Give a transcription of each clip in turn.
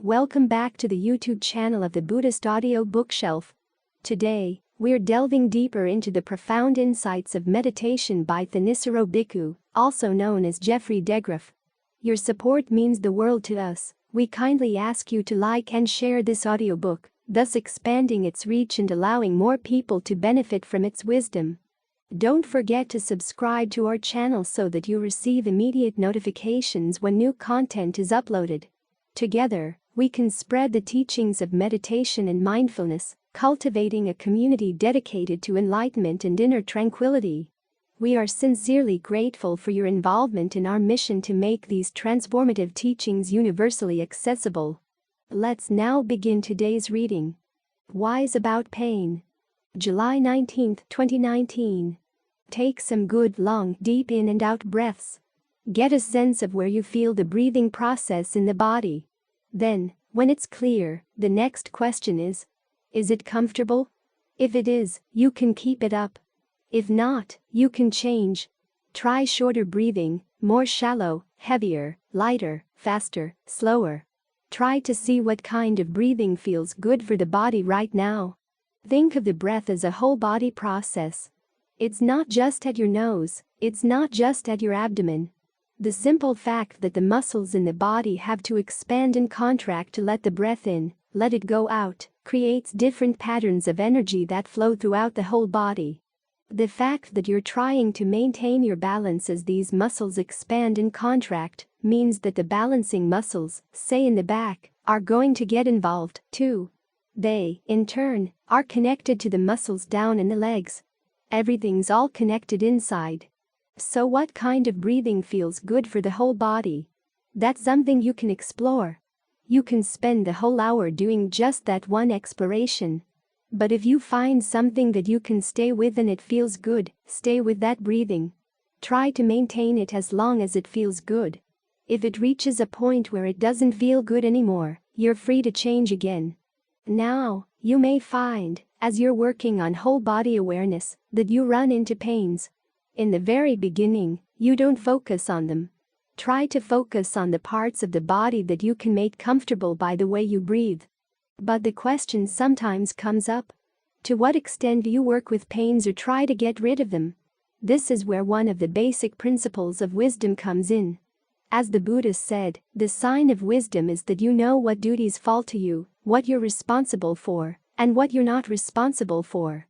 Welcome back to the YouTube channel of the Buddhist Audio Bookshelf. Today, we're delving deeper into the profound insights of meditation by Thanissaro Bhikkhu, also known as Geoffrey DeGraff. Your support means the world to us. We kindly ask you to like and share this audiobook, thus expanding its reach and allowing more people to benefit from its wisdom. Don't forget to subscribe to our channel so that you receive immediate notifications when new content is uploaded. Together, we can spread the teachings of meditation and mindfulness, cultivating a community dedicated to enlightenment and inner tranquility. We are sincerely grateful for your involvement in our mission to make these transformative teachings universally accessible. Let's now begin today's reading. Wise About Pain. July 19, 2019. Take some good long, deep in and out breaths. Get a sense of where you feel the breathing process in the body. Then, when it's clear, the next question is it comfortable? If it is, you can keep it up. If not, you can change. Try shorter breathing, more shallow, heavier, lighter, faster, slower. Try to see what kind of breathing feels good for the body right now. Think of the breath as a whole body process. It's not just at your nose, it's not just at your abdomen. The simple fact that the muscles in the body have to expand and contract to let the breath in, let it go out, creates different patterns of energy that flow throughout the whole body. The fact that you're trying to maintain your balance as these muscles expand and contract means that the balancing muscles, say in the back, are going to get involved too. They, in turn, are connected to the muscles down in the legs. Everything's all connected inside. So what kind of breathing feels good for the whole body? That's something you can explore. You can spend the whole hour doing just that one exploration. But if you find something that you can stay with and it feels good, stay with that breathing. Try to maintain it as long as it feels good. If it reaches a point where it doesn't feel good anymore, you're free to change again. Now, you may find, as you're working on whole body awareness, that you run into pains. In the very beginning, you don't focus on them. Try to focus on the parts of the body that you can make comfortable by the way you breathe. But the question sometimes comes up. To what extent do you work with pains or try to get rid of them? This is where one of the basic principles of wisdom comes in. As the Buddha said, the sign of wisdom is that you know what duties fall to you, what you're responsible for, and what you're not responsible for.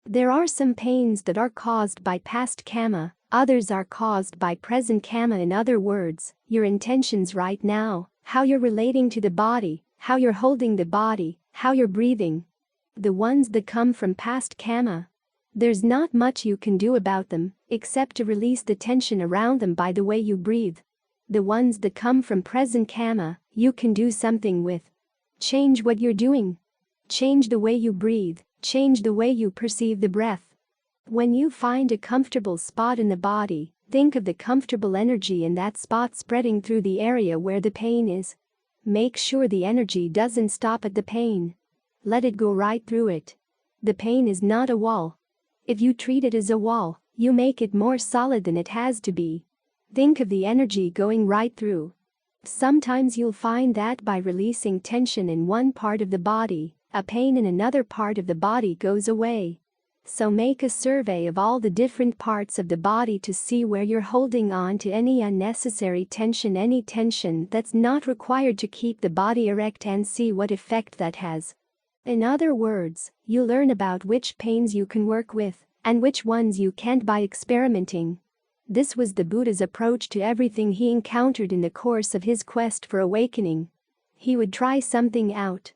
There are some pains that are caused by past karma, others are caused by present karma. In other words, your intentions right now, how you're relating to the body, how you're holding the body, how you're breathing. The ones that come from past karma, there's not much you can do about them, except to release the tension around them by the way you breathe. The ones that come from present karma, you can do something with. Change what you're doing. Change the way you breathe. Change the way you perceive the breath. When you find a comfortable spot in the body, think of the comfortable energy in that spot spreading through the area where the pain is. Make sure the energy doesn't stop at the pain. Let it go right through it. The pain is not a wall. If you treat it as a wall, you make it more solid than it has to be. Think of the energy going right through. Sometimes you'll find that by releasing tension in one part of the body, a pain in another part of the body goes away. So make a survey of all the different parts of the body to see where you're holding on to any unnecessary tension, any tension that's not required to keep the body erect, and see what effect that has. In other words, you learn about which pains you can work with and which ones you can't by experimenting. This was the Buddha's approach to everything he encountered in the course of his quest for awakening. He would try something out.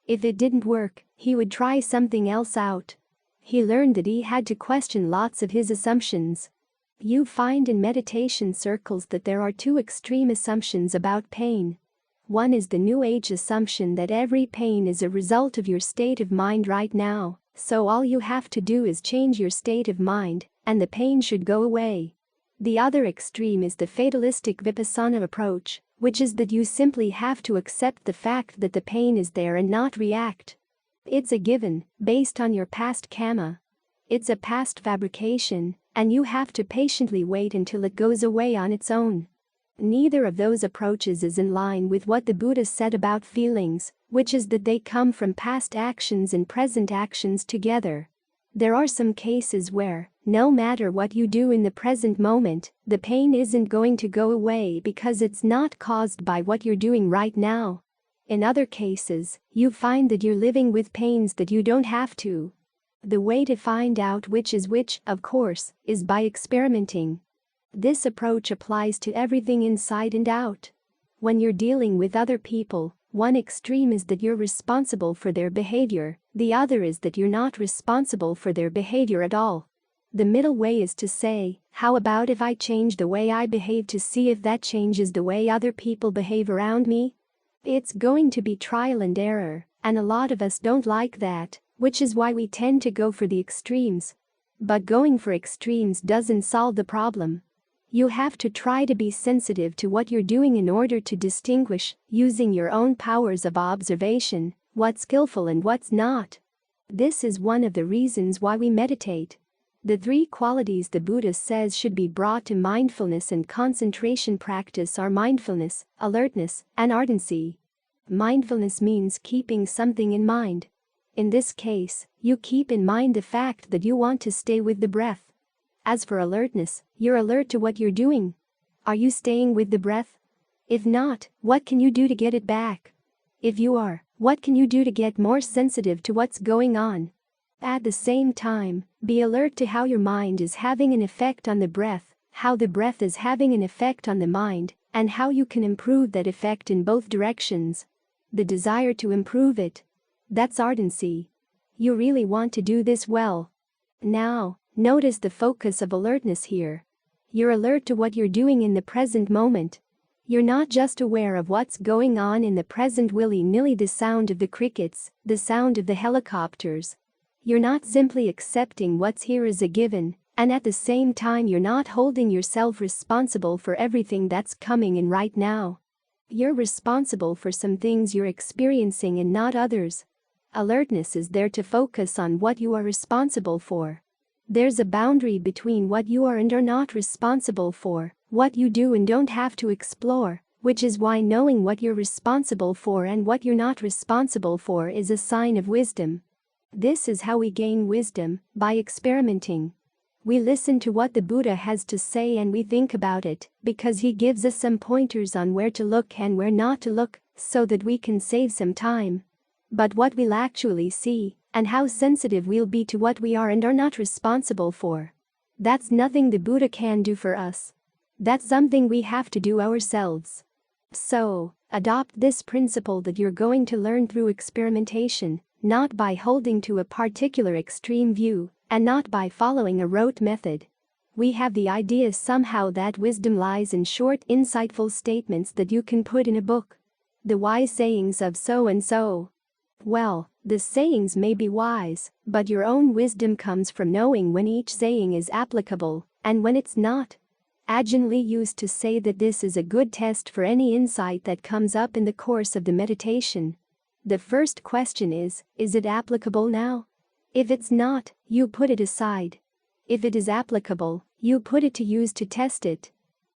If it didn't work, he would try something else out. He learned that he had to question lots of his assumptions. You find in meditation circles that there are two extreme assumptions about pain. One is the New Age assumption that every pain is a result of your state of mind right now, so all you have to do is change your state of mind, and the pain should go away. The other extreme is the fatalistic vipassana approach, which is that you simply have to accept the fact that the pain is there and not react. It's a given, based on your past karma. It's a past fabrication, and you have to patiently wait until it goes away on its own. Neither of those approaches is in line with what the Buddha said about feelings, which is that they come from past actions and present actions together. There are some cases where, no matter what you do in the present moment, the pain isn't going to go away because it's not caused by what you're doing right now. In other cases, you find that you're living with pains that you don't have to. The way to find out which is which, of course, is by experimenting. This approach applies to everything inside and out. When you're dealing with other people, one extreme is that you're responsible for their behavior, the other is that you're not responsible for their behavior at all. The middle way is to say, how about if I change the way I behave to see if that changes the way other people behave around me? It's going to be trial and error, and a lot of us don't like that, which is why we tend to go for the extremes. But going for extremes doesn't solve the problem. You have to try to be sensitive to what you're doing in order to distinguish, using your own powers of observation, what's skillful and what's not. This is one of the reasons why we meditate. The 3 qualities the Buddha says should be brought to mindfulness and concentration practice are mindfulness, alertness, and ardency. Mindfulness means keeping something in mind. In this case, you keep in mind the fact that you want to stay with the breath. As for alertness, you're alert to what you're doing. Are you staying with the breath? If not, what can you do to get it back? If you are, what can you do to get more sensitive to what's going on? At the same time, be alert to how your mind is having an effect on the breath, how the breath is having an effect on the mind, and how you can improve that effect in both directions. The desire to improve it. That's ardency. You really want to do this well. Now, notice the focus of alertness here. You're alert to what you're doing in the present moment. You're not just aware of what's going on in the present willy-nilly, the sound of the crickets, the sound of the helicopters. You're not simply accepting what's here as a given, and at the same time you're not holding yourself responsible for everything that's coming in right now. You're responsible for some things you're experiencing and not others. Alertness is there to focus on what you are responsible for. There's a boundary between what you are and are not responsible for, what you do and don't have to explore, which is why knowing what you're responsible for and what you're not responsible for is a sign of wisdom. This is how we gain wisdom, by experimenting. We listen to what the Buddha has to say and we think about it, because he gives us some pointers on where to look and where not to look, so that we can save some time. But what we'll actually see, and how sensitive we'll be to what we are and are not responsible for, that's nothing the Buddha can do for us. That's something we have to do ourselves. So, adopt this principle that you're going to learn through experimentation, not by holding to a particular extreme view, and not by following a rote method. We have the idea somehow that wisdom lies in short, insightful statements that you can put in a book. The wise sayings of so and so. Well, the sayings may be wise, but your own wisdom comes from knowing when each saying is applicable, and when it's not. Ajahn Lee used to say that this is a good test for any insight that comes up in the course of the meditation. The first question is it applicable now? If it's not, you put it aside. If it is applicable, you put it to use to test it.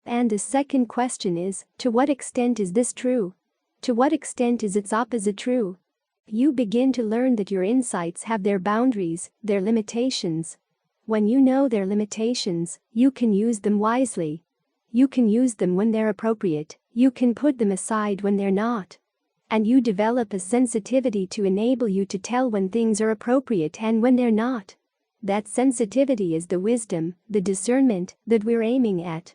And the second question is, to what extent is this true? To what extent is its opposite true? You begin to learn that your insights have their boundaries, their limitations. When you know their limitations, you can use them wisely. You can use them when they're appropriate, you can put them aside when they're not. And you develop a sensitivity to enable you to tell when things are appropriate and when they're not. That sensitivity is the wisdom, the discernment, that we're aiming at.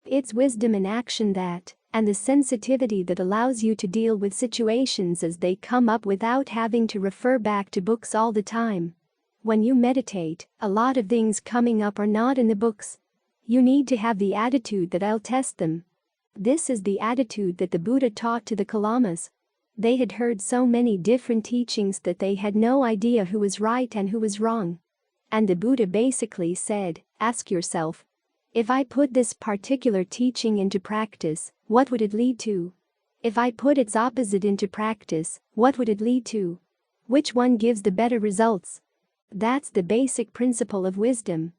It's wisdom in action that, and the sensitivity that allows you to deal with situations as they come up without having to refer back to books all the time. When you meditate, a lot of things coming up are not in the books. You need to have the attitude that I'll test them. This is the attitude that the Buddha taught to the Kalamas. They had heard so many different teachings that they had no idea who was right and who was wrong. And the Buddha basically said, ask yourself, if I put this particular teaching into practice, what would it lead to? If I put its opposite into practice, what would it lead to? Which one gives the better results? That's the basic principle of wisdom.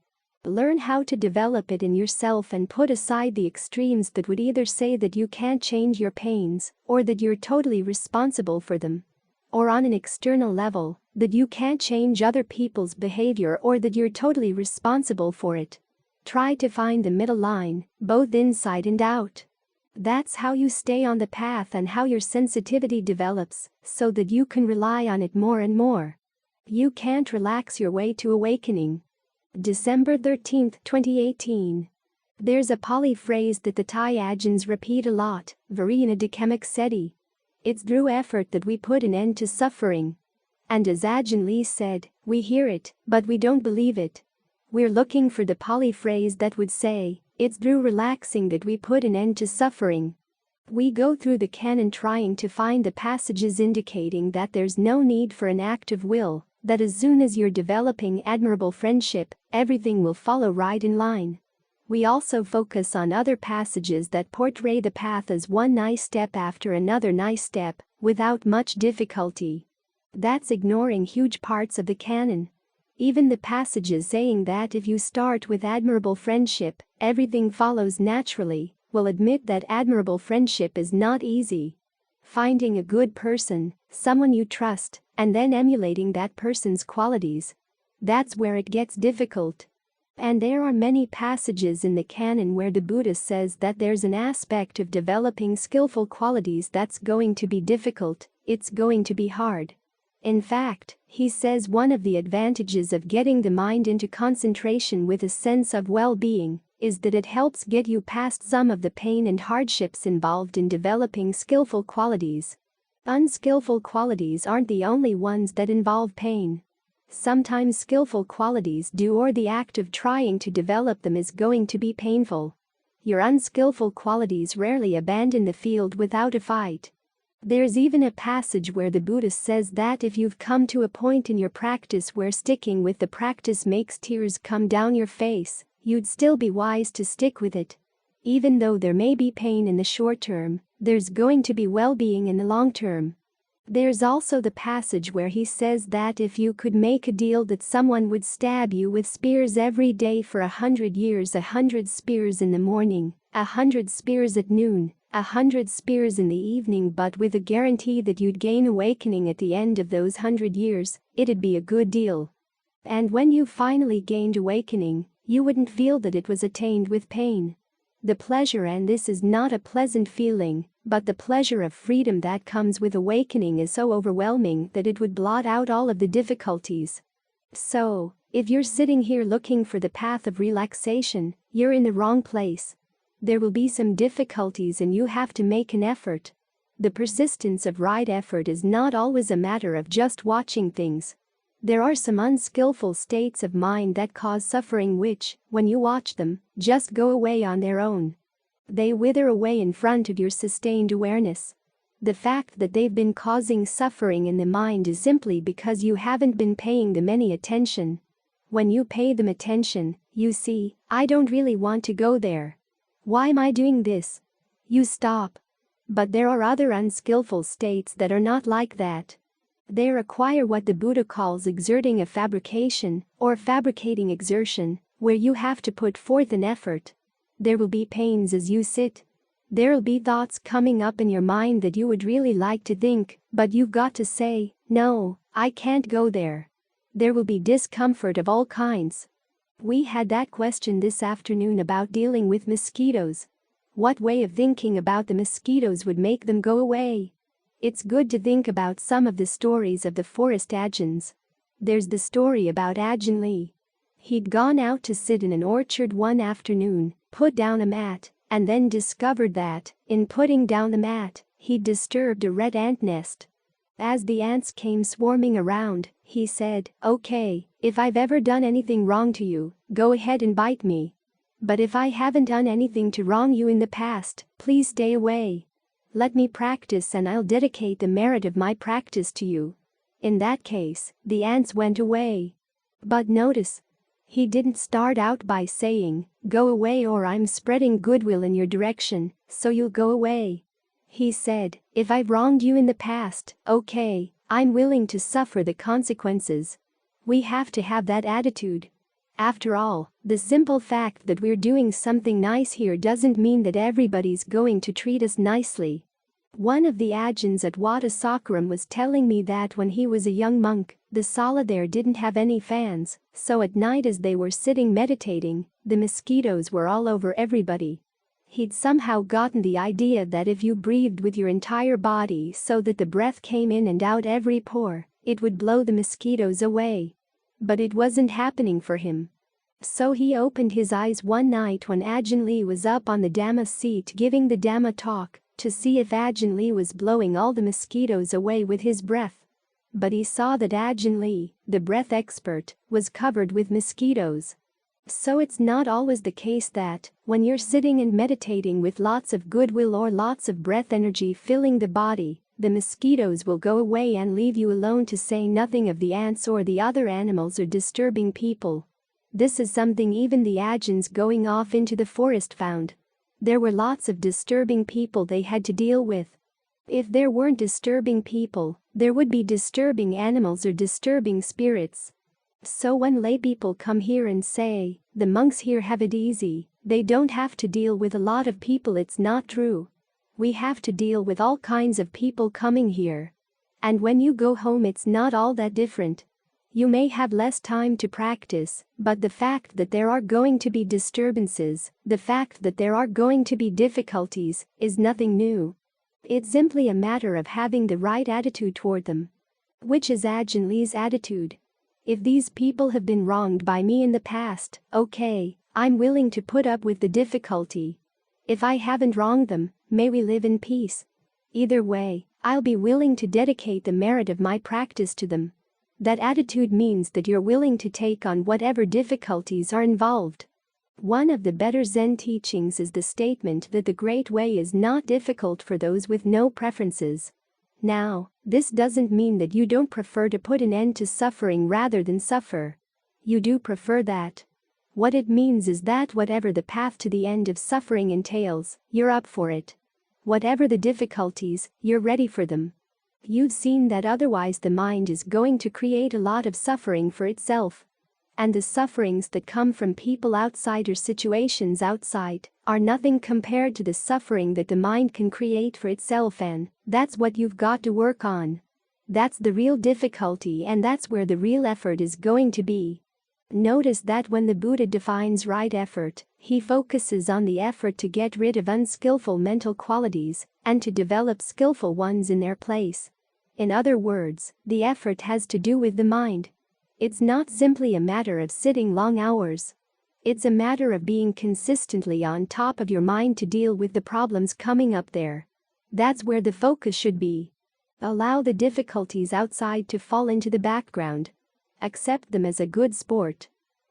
Learn how to develop it in yourself and put aside the extremes that would either say that you can't change your pains, or that you're totally responsible for them. Or on an external level, that you can't change other people's behavior or that you're totally responsible for it. Try to find the middle line, both inside and out. That's how you stay on the path and how your sensitivity develops, so that you can rely on it more and more. You can't relax your way to awakening. December 13, 2018. There's a Pali phrase that the Thai Ajahns repeat a lot, Virina Dikemak Seti. It's through effort that we put an end to suffering. And as Ajahn Lee said, we hear it, but we don't believe it. We're looking for the Pali phrase that would say, it's through relaxing that we put an end to suffering. We go through the canon trying to find the passages indicating that there's no need for an act of will, that as soon as you're developing admirable friendship, everything will follow right in line. We also focus on other passages that portray the path as one nice step after another nice step, without much difficulty. That's ignoring huge parts of the canon. Even the passages saying that if you start with admirable friendship, everything follows naturally, will admit that admirable friendship is not easy. Finding a good person, someone you trust, and then emulating that person's qualities. That's where it gets difficult. And there are many passages in the canon where the Buddha says that there's an aspect of developing skillful qualities that's going to be difficult, it's going to be hard. In fact, he says one of the advantages of getting the mind into concentration with a sense of well-being is that it helps get you past some of the pain and hardships involved in developing skillful qualities. Unskillful qualities aren't the only ones that involve pain. Sometimes skillful qualities do, or the act of trying to develop them is going to be painful. Your unskillful qualities rarely abandon the field without a fight. There's even a passage where the Buddha says that if you've come to a point in your practice where sticking with the practice makes tears come down your face, you'd still be wise to stick with it. Even though there may be pain in the short term, there's going to be well-being in the long term. There's also the passage where he says that if you could make a deal that someone would stab you with spears every day for 100 years, 100 spears in the morning, 100 spears at noon, 100 spears in the evening, but with a guarantee that you'd gain awakening at the end of those 100 years, it'd be a good deal. And when you finally gained awakening, you wouldn't feel that it was attained with pain. The pleasure, and this is not a pleasant feeling, but the pleasure of freedom that comes with awakening is so overwhelming that it would blot out all of the difficulties. So, if you're sitting here looking for the path of relaxation, you're in the wrong place. There will be some difficulties and you have to make an effort. The persistence of right effort is not always a matter of just watching things. There are some unskillful states of mind that cause suffering which, when you watch them, just go away on their own. They wither away in front of your sustained awareness. The fact that they've been causing suffering in the mind is simply because you haven't been paying them any attention. When you pay them attention, you see, I don't really want to go there. Why am I doing this? You stop. But there are other unskillful states that are not like that. They require what the Buddha calls exerting a fabrication, or fabricating exertion, where you have to put forth an effort. There will be pains as you sit. There'll be thoughts coming up in your mind that you would really like to think, but you've got to say, no, I can't go there. There will be discomfort of all kinds. We had that question this afternoon about dealing with mosquitoes. What way of thinking about the mosquitoes would make them go away? It's good to think about some of the stories of the forest Ajahns. There's the story about Ajahn Lee. He'd gone out to sit in an orchard one afternoon, put down a mat, and then discovered that, in putting down the mat, he'd disturbed a red ant nest. As the ants came swarming around, he said, "Okay, if I've ever done anything wrong to you, go ahead and bite me. But if I haven't done anything to wrong you in the past, please stay away. Let me practice and I'll dedicate the merit of my practice to you." In that case, the ants went away. But notice, he didn't start out by saying, "Go away or I'm spreading goodwill in your direction, so you'll go away." He said, "If I've wronged you in the past, okay, I'm willing to suffer the consequences." We have to have that attitude. After all, the simple fact that we're doing something nice here doesn't mean that everybody's going to treat us nicely. One of the Ajahns at Vadasakaram was telling me that when he was a young monk, the sala there didn't have any fans, so at night as they were sitting meditating, the mosquitoes were all over everybody. He'd somehow gotten the idea that if you breathed with your entire body so that the breath came in and out every pore, it would blow the mosquitoes away. But it wasn't happening for him. So he opened his eyes one night when Ajahn Lee was up on the Dhamma seat giving the Dhamma talk to see if Ajahn Lee was blowing all the mosquitoes away with his breath. But he saw that Ajahn Lee, the breath expert, was covered with mosquitoes. So it's not always the case that, when you're sitting and meditating with lots of goodwill or lots of breath energy filling the body, the mosquitoes will go away and leave you alone, to say nothing of the ants or the other animals or disturbing people. This is something even the Ajahns going off into the forest found. There were lots of disturbing people they had to deal with. If there weren't disturbing people, there would be disturbing animals or disturbing spirits. So when laypeople come here and say, the monks here have it easy, they don't have to deal with a lot of people, it's not true. We have to deal with all kinds of people coming here. And when you go home it's not all that different. You may have less time to practice, but the fact that there are going to be disturbances, the fact that there are going to be difficulties, is nothing new. It's simply a matter of having the right attitude toward them. Which is Ajahn Lee's attitude. If these people have been wronged by me in the past, okay, I'm willing to put up with the difficulty. If I haven't wronged them, may we live in peace. Either way, I'll be willing to dedicate the merit of my practice to them. That attitude means that you're willing to take on whatever difficulties are involved. One of the better Zen teachings is the statement that the Great Way is not difficult for those with no preferences. Now, this doesn't mean that you don't prefer to put an end to suffering rather than suffer. You do prefer that. What it means is that whatever the path to the end of suffering entails, you're up for it. Whatever the difficulties, you're ready for them. You've seen that otherwise the mind is going to create a lot of suffering for itself. And the sufferings that come from people outside or situations outside are nothing compared to the suffering that the mind can create for itself, and that's what you've got to work on. That's the real difficulty, and that's where the real effort is going to be. Notice that when the Buddha defines right effort, he focuses on the effort to get rid of unskillful mental qualities and to develop skillful ones in their place. In other words, the effort has to do with the mind. It's not simply a matter of sitting long hours. It's a matter of being consistently on top of your mind to deal with the problems coming up there. That's where the focus should be. Allow the difficulties outside to fall into the background. Accept them as a good sport.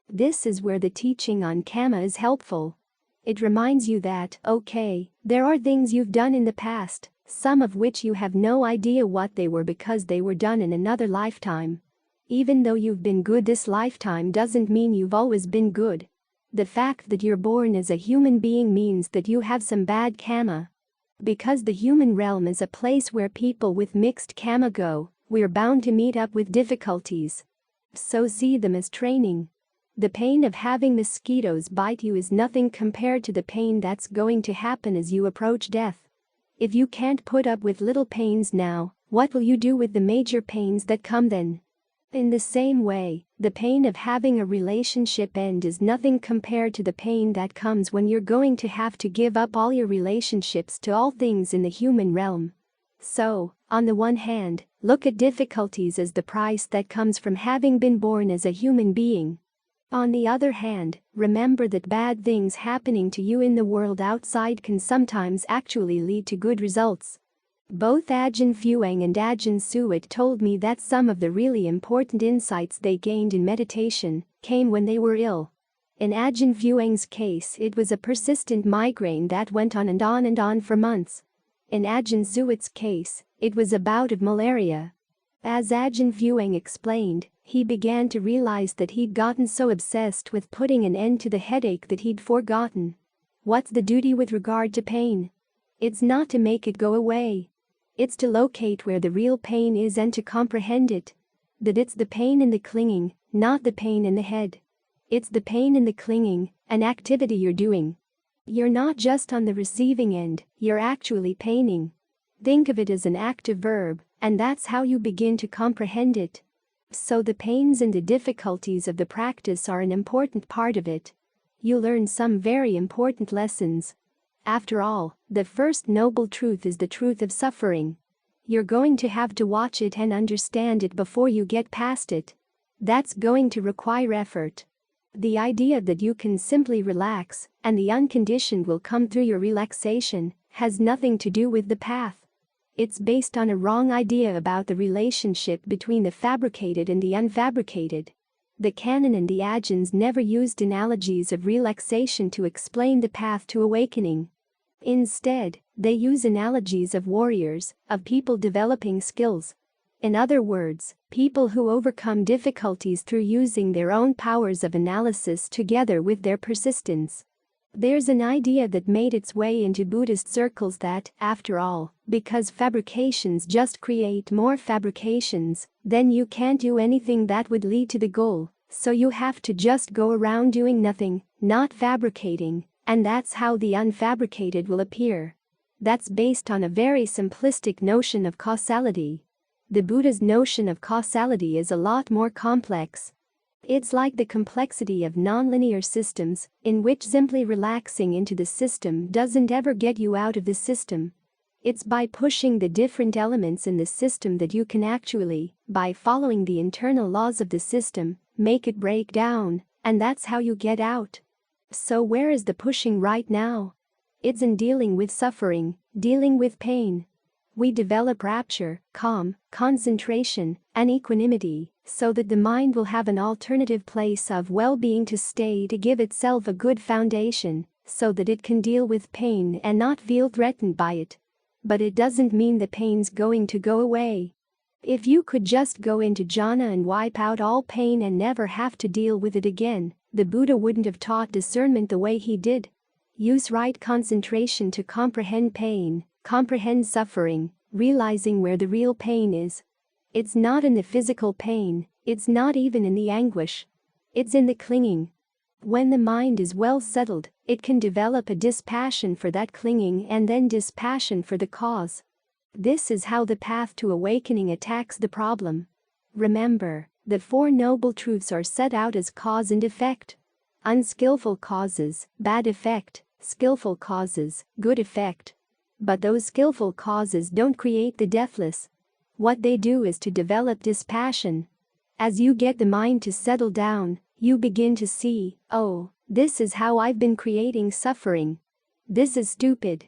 This is where the teaching on karma is helpful. It reminds you that, okay, there are things you've done in the past, some of which you have no idea what they were because they were done in another lifetime. Even though you've been good this lifetime doesn't mean you've always been good. The fact that you're born as a human being means that you have some bad karma. Because the human realm is a place where people with mixed karma go, we're bound to meet up with difficulties. So see them as training. The pain of having mosquitoes bite you is nothing compared to the pain that's going to happen as you approach death. If you can't put up with little pains now, what will you do with the major pains that come then? In the same way, the pain of having a relationship end is nothing compared to the pain that comes when you're going to have to give up all your relationships to all things in the human realm. So, on the one hand, look at difficulties as the price that comes from having been born as a human being. On the other hand, remember that bad things happening to you in the world outside can sometimes actually lead to good results. Both Ajahn Fuang and Ajahn Suwat told me that some of the really important insights they gained in meditation came when they were ill. In Ajahn Fuang's case, it was a persistent migraine that went on and on and on for months. In Ajahn Suwat's case, it was a bout of malaria. As Ajahn Fuang explained, he began to realize that he'd gotten so obsessed with putting an end to the headache that he'd forgotten. What's the duty with regard to pain? It's not to make it go away. It's to locate where the real pain is and to comprehend it. That it's the pain in the clinging, not the pain in the head. It's the pain in the clinging, an activity you're doing. You're not just on the receiving end, you're actually paining. Think of it as an active verb, and that's how you begin to comprehend it. So the pains and the difficulties of the practice are an important part of it. You learn some very important lessons. After all, the first noble truth is the truth of suffering. You're going to have to watch it and understand it before you get past it. That's going to require effort. The idea that you can simply relax and the unconditioned will come through your relaxation has nothing to do with the path. It's based on a wrong idea about the relationship between the fabricated and the unfabricated. The canon and the Ajahns never used analogies of relaxation to explain the path to awakening. Instead, they use analogies of warriors, of people developing skills. In other words, people who overcome difficulties through using their own powers of analysis together with their persistence. There's an idea that made its way into Buddhist circles that, after all, because fabrications just create more fabrications, then you can't do anything that would lead to the goal, so you have to just go around doing nothing, not fabricating, and that's how the unfabricated will appear. That's based on a very simplistic notion of causality. The Buddha's notion of causality is a lot more complex. It's like the complexity of nonlinear systems, in which simply relaxing into the system doesn't ever get you out of the system. It's by pushing the different elements in the system that you can actually, by following the internal laws of the system, make it break down, and that's how you get out. So where is the pushing right now? It's in dealing with suffering, dealing with pain. We develop rapture, calm, concentration, and equanimity, so that the mind will have an alternative place of well-being to stay to give itself a good foundation, so that it can deal with pain and not feel threatened by it. But it doesn't mean the pain's going to go away. If you could just go into jhana and wipe out all pain and never have to deal with it again, the Buddha wouldn't have taught discernment the way he did. Use right concentration to comprehend pain, comprehend suffering, realizing where the real pain is. It's not in the physical pain, it's not even in the anguish. It's in the clinging. When the mind is well settled, it can develop a dispassion for that clinging and then dispassion for the cause. This is how the path to awakening attacks the problem. Remember, the Four Noble Truths are set out as cause and effect. Unskillful causes, bad effect, skillful causes, good effect. But those skillful causes don't create the deathless. What they do is to develop dispassion. As you get the mind to settle down, you begin to see, oh, this is how I've been creating suffering. This is stupid.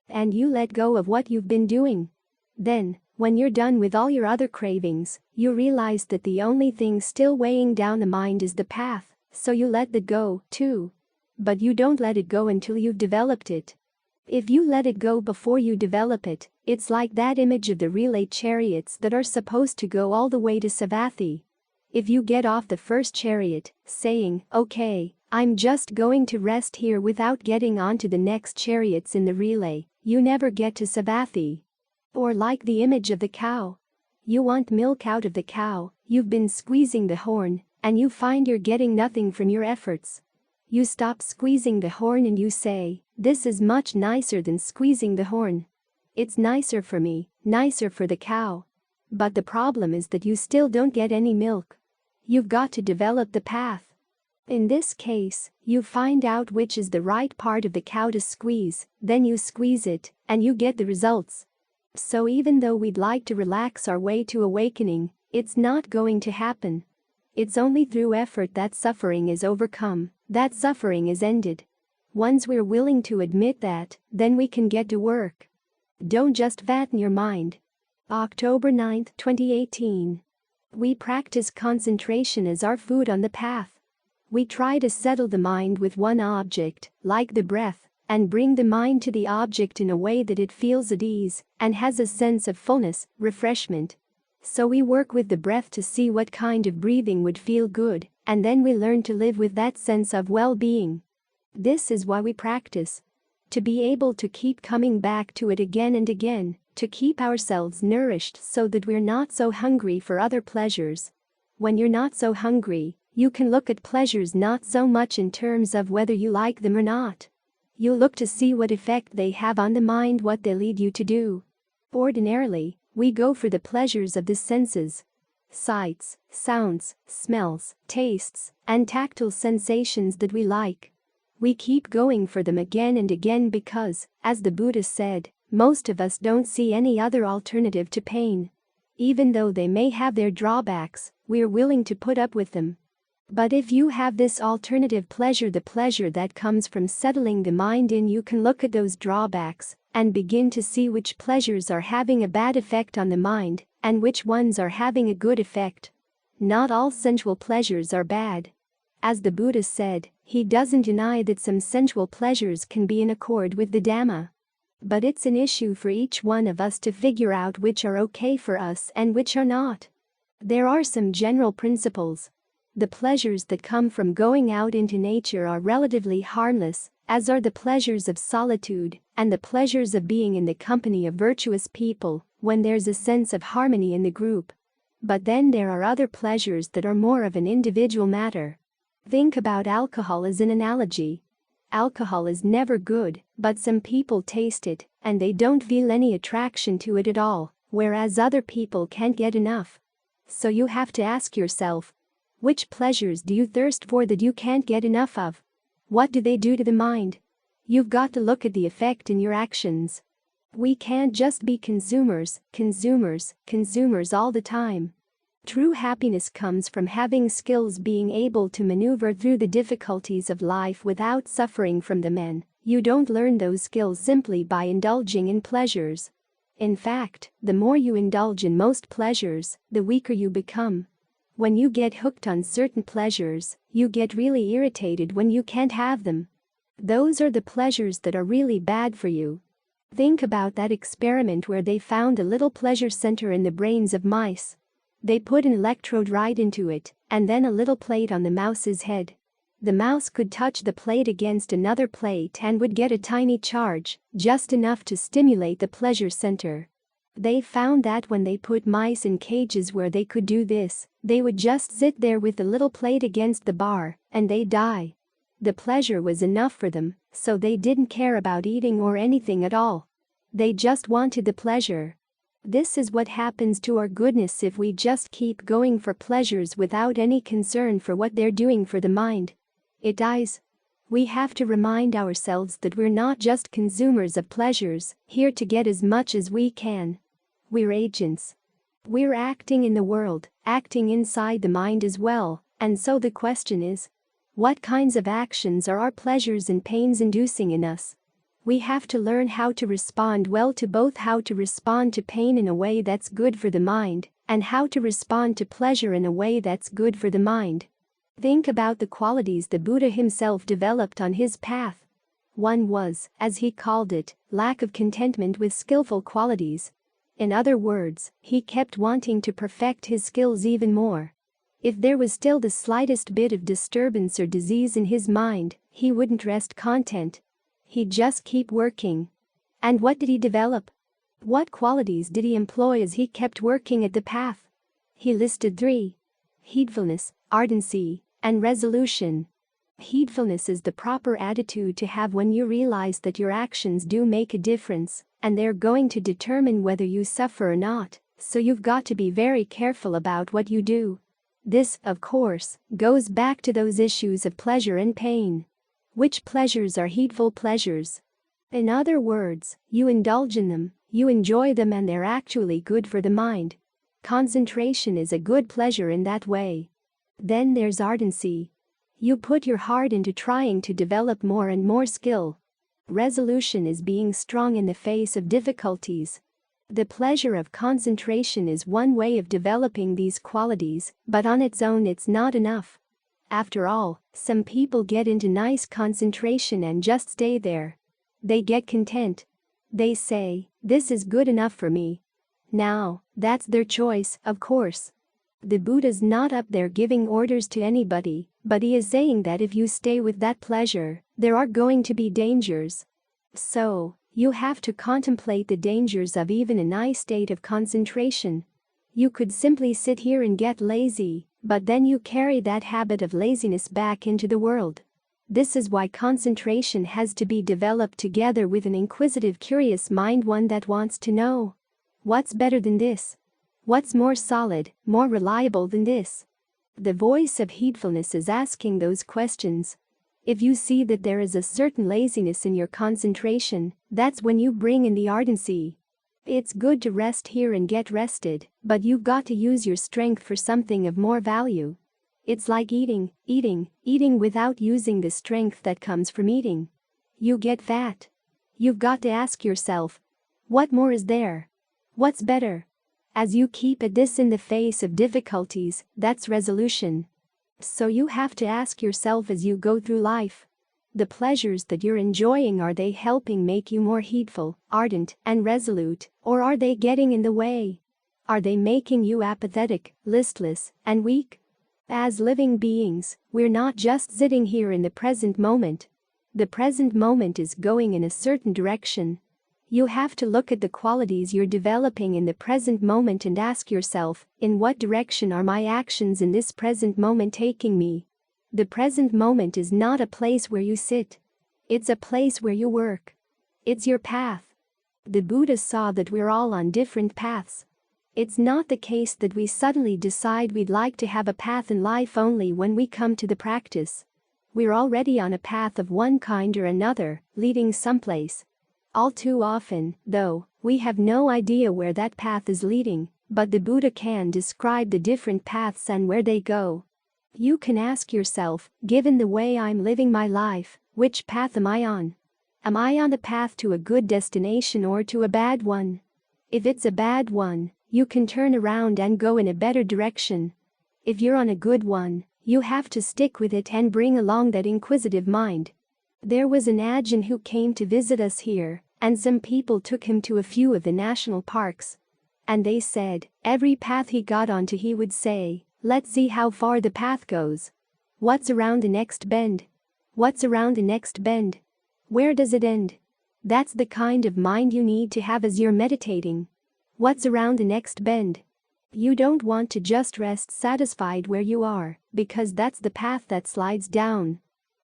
And you let go of what you've been doing. Then, when you're done with all your other cravings, you realize that the only thing still weighing down the mind is the path, so you let that go, too. But you don't let it go until you've developed it. If you let it go before you develop it, it's like that image of the relay chariots that are supposed to go all the way to Savatthi. If you get off the first chariot, saying, okay, I'm just going to rest here without getting onto the next chariots in the relay, you never get to Savatthi. Or like the image of the cow. You want milk out of the cow, you've been squeezing the horn, and you find you're getting nothing from your efforts. You stop squeezing the horn and you say, this is much nicer than squeezing the horn. It's nicer for me, nicer for the cow. But the problem is that you still don't get any milk. You've got to develop the path. In this case, you find out which is the right part of the cow to squeeze, then you squeeze it, and you get the results. So even though we'd like to relax our way to awakening, it's not going to happen. It's only through effort that suffering is overcome, that suffering is ended. Once we're willing to admit that, then we can get to work. Don't just fatten your mind. October 9, 2018. We practice concentration as our food on the path. We try to settle the mind with one object, like the breath, and bring the mind to the object in a way that it feels at ease and has a sense of fullness, refreshment. So we work with the breath to see what kind of breathing would feel good, and then we learn to live with that sense of well-being. This is why we practice. To be able to keep coming back to it again and again, to keep ourselves nourished so that we're not so hungry for other pleasures. When you're not so hungry, You can look at pleasures not so much in terms of whether you like them or not. You look to see what effect they have on the mind, what they lead you to do. Ordinarily, we go for the pleasures of the senses. Sights, sounds, smells, tastes, and tactile sensations that we like. We keep going for them again and again because, as the Buddha said, most of us don't see any other alternative to pain. Even though they may have their drawbacks, we're willing to put up with them. But if you have this alternative pleasure, the pleasure that comes from settling the mind in, you can look at those drawbacks and begin to see which pleasures are having a bad effect on the mind and which ones are having a good effect. Not all sensual pleasures are bad. As the Buddha said, he doesn't deny that some sensual pleasures can be in accord with the Dhamma. But it's an issue for each one of us to figure out which are okay for us and which are not. There are some general principles. The pleasures that come from going out into nature are relatively harmless, as are the pleasures of solitude and the pleasures of being in the company of virtuous people when there's a sense of harmony in the group. But then there are other pleasures that are more of an individual matter. Think about alcohol as an analogy. Alcohol is never good, but some people taste it and they don't feel any attraction to it at all, whereas other people can't get enough. So you have to ask yourself, which pleasures do you thirst for that you can't get enough of? What do they do to the mind? You've got to look at the effect in your actions. We can't just be consumers all the time. True happiness comes from having skills, being able to maneuver through the difficulties of life without suffering from them, and you don't learn those skills simply by indulging in pleasures. In fact, the more you indulge in most pleasures, the weaker you become. When you get hooked on certain pleasures, you get really irritated when you can't have them. Those are the pleasures that are really bad for you. Think about that experiment where they found a little pleasure center in the brains of mice. They put an electrode right into it, and then a little plate on the mouse's head. The mouse could touch the plate against another plate and would get a tiny charge, just enough to stimulate the pleasure center. They found that when they put mice in cages where they could do this, they would just sit there with the little plate against the bar, and they'd die. The pleasure was enough for them, so they didn't care about eating or anything at all. They just wanted the pleasure. This is what happens to our goodness if we just keep going for pleasures without any concern for what they're doing for the mind. It dies. We have to remind ourselves that we're not just consumers of pleasures, here to get as much as we can. We're agents. We're acting in the world, acting inside the mind as well, and so the question is, what kinds of actions are our pleasures and pains inducing in us? We have to learn how to respond well to both, how to respond to pain in a way that's good for the mind, and how to respond to pleasure in a way that's good for the mind. Think about the qualities the Buddha himself developed on his path. One was, as he called it, lack of contentment with skillful qualities. In other words, he kept wanting to perfect his skills even more. If there was still the slightest bit of disturbance or disease in his mind, he wouldn't rest content. He'd just keep working. And what did he develop? What qualities did he employ as he kept working at the path? He listed 3: heedfulness, ardency, and resolution. Heedfulness is the proper attitude to have when you realize that your actions do make a difference, and they're going to determine whether you suffer or not, so you've got to be very careful about what you do. This, of course, goes back to those issues of pleasure and pain. Which pleasures are heedful pleasures? In other words, you indulge in them, you enjoy them, and they're actually good for the mind. Concentration is a good pleasure in that way. Then there's ardency. You put your heart into trying to develop more and more skill. Resolution is being strong in the face of difficulties. The pleasure of concentration is one way of developing these qualities, but on its own it's not enough. After all, some people get into nice concentration and just stay there. They get content. They say, "This is good enough for me." Now, that's their choice, of course. The Buddha's not up there giving orders to anybody, but he is saying that if you stay with that pleasure, there are going to be dangers. So, you have to contemplate the dangers of even a nice state of concentration. You could simply sit here and get lazy, But then you carry that habit of laziness back into the world. This is why concentration has to be developed together with an inquisitive, curious mind, one that wants to know. What's better than this? What's more solid, more reliable than this? The voice of heedfulness is asking those questions. If you see that there is a certain laziness in your concentration, that's when you bring in the ardency. It's good to rest here and get rested, but you've got to use your strength for something of more value. It's like eating without using the strength that comes from eating. You get fat. You've got to ask yourself, what more is there? What's better? As you keep at this in the face of difficulties, that's resolution. So you have to ask yourself as you go through life, the pleasures that you're enjoying, are they helping make you more heedful, ardent, and resolute, or are they getting in the way? Are they making you apathetic, listless, and weak? As living beings, we're not just sitting here in the present moment. The present moment is going in a certain direction. You have to look at the qualities you're developing in the present moment and ask yourself, in what direction are my actions in this present moment taking me? The present moment is not a place where you sit. It's a place where you work. It's your path. The Buddha saw that we're all on different paths. It's not the case that we suddenly decide we'd like to have a path in life only when we come to the practice. We're already on a path of one kind or another, leading someplace. All too often, though, we have no idea where that path is leading, but the Buddha can describe the different paths and where they go. You can ask yourself, given the way I'm living my life, which path am I on? Am I on the path to a good destination or to a bad one? If it's a bad one, you can turn around and go in a better direction. If you're on a good one, you have to stick with it and bring along that inquisitive mind. There was an Ajahn who came to visit us here, and some people took him to a few of the national parks. And they said, every path he got onto he would say, let's see how far the path goes. What's around the next bend? What's around the next bend? Where does it end? That's the kind of mind you need to have as you're meditating. What's around the next bend? You don't want to just rest satisfied where you are, because that's the path that slides down.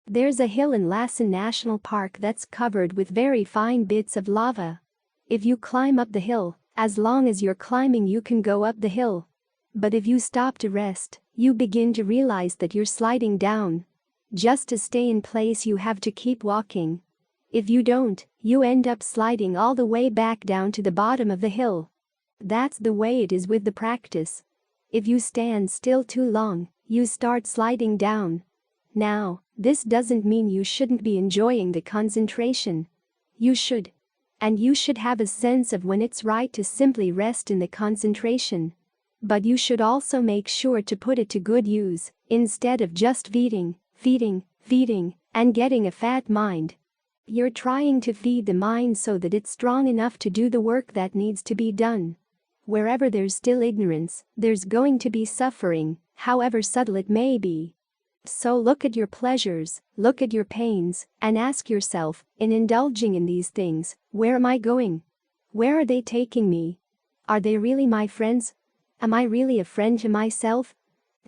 There's a hill in Lassen National Park that's covered with very fine bits of lava. If you climb up the hill, as long as you're climbing you can go up the hill. But if you stop to rest, you begin to realize that you're sliding down. Just to stay in place you have to keep walking. If you don't, you end up sliding all the way back down to the bottom of the hill. That's the way it is with the practice. If you stand still too long, you start sliding down. Now, this doesn't mean you shouldn't be enjoying the concentration. You should. And you should have a sense of when it's right to simply rest in the concentration. But you should also make sure to put it to good use, instead of just feeding, and getting a fat mind. You're trying to feed the mind so that it's strong enough to do the work that needs to be done. Wherever there's still ignorance, there's going to be suffering, however subtle it may be. So look at your pleasures, look at your pains, and ask yourself, in indulging in these things, where am I going? Where are they taking me? Are they really my friends? Am I really a friend to myself?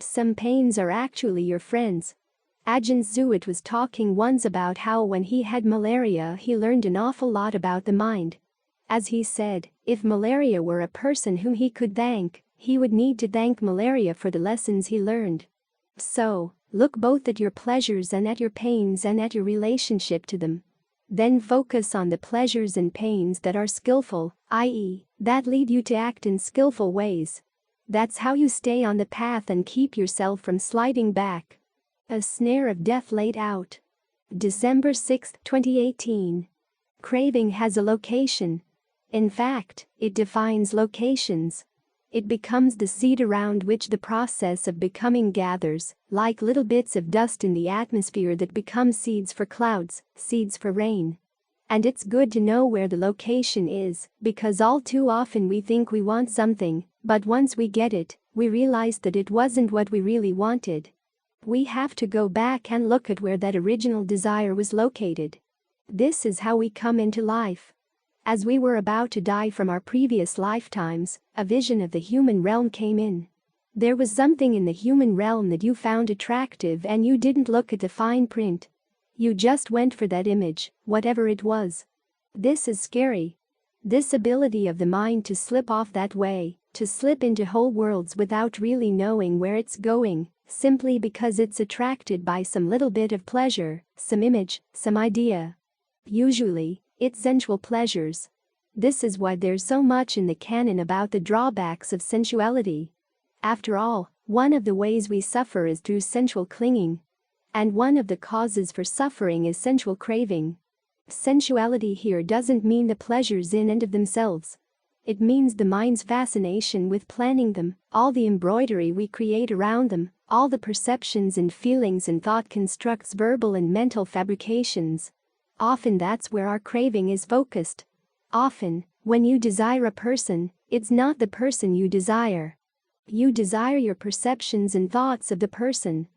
Some pains are actually your friends. Ajahn Suwat was talking once about how when he had malaria he learned an awful lot about the mind. As he said, if malaria were a person whom he could thank, he would need to thank malaria for the lessons he learned. So, look both at your pleasures and at your pains and at your relationship to them. Then focus on the pleasures and pains that are skillful, i.e., that lead you to act in skillful ways. That's how you stay on the path and keep yourself from sliding back. A Snare of Death Laid Out. December 6, 2018. Craving has a location. In fact, it defines locations. It becomes the seed around which the process of becoming gathers, like little bits of dust in the atmosphere that become seeds for clouds, seeds for rain. And it's good to know where the location is, because all too often we think we want something, but once we get it, we realize that it wasn't what we really wanted. We have to go back and look at where that original desire was located. This is how we come into life. As we were about to die from our previous lifetimes, a vision of the human realm came in. There was something in the human realm that you found attractive and you didn't look at the fine print. You just went for that image, whatever it was. This is scary. This ability of the mind to slip off that way, to slip into whole worlds without really knowing where it's going, simply because it's attracted by some little bit of pleasure, some image, some idea. Usually, it's sensual pleasures. This is why there's so much in the canon about the drawbacks of sensuality. After all, one of the ways we suffer is through sensual clinging. And one of the causes for suffering is sensual craving. Sensuality here doesn't mean the pleasures in and of themselves. It means the mind's fascination with planning them, all the embroidery we create around them, all the perceptions and feelings and thought constructs, verbal and mental fabrications. Often that's where our craving is focused. Often, when you desire a person, it's not the person you desire. You desire your perceptions and thoughts of the person.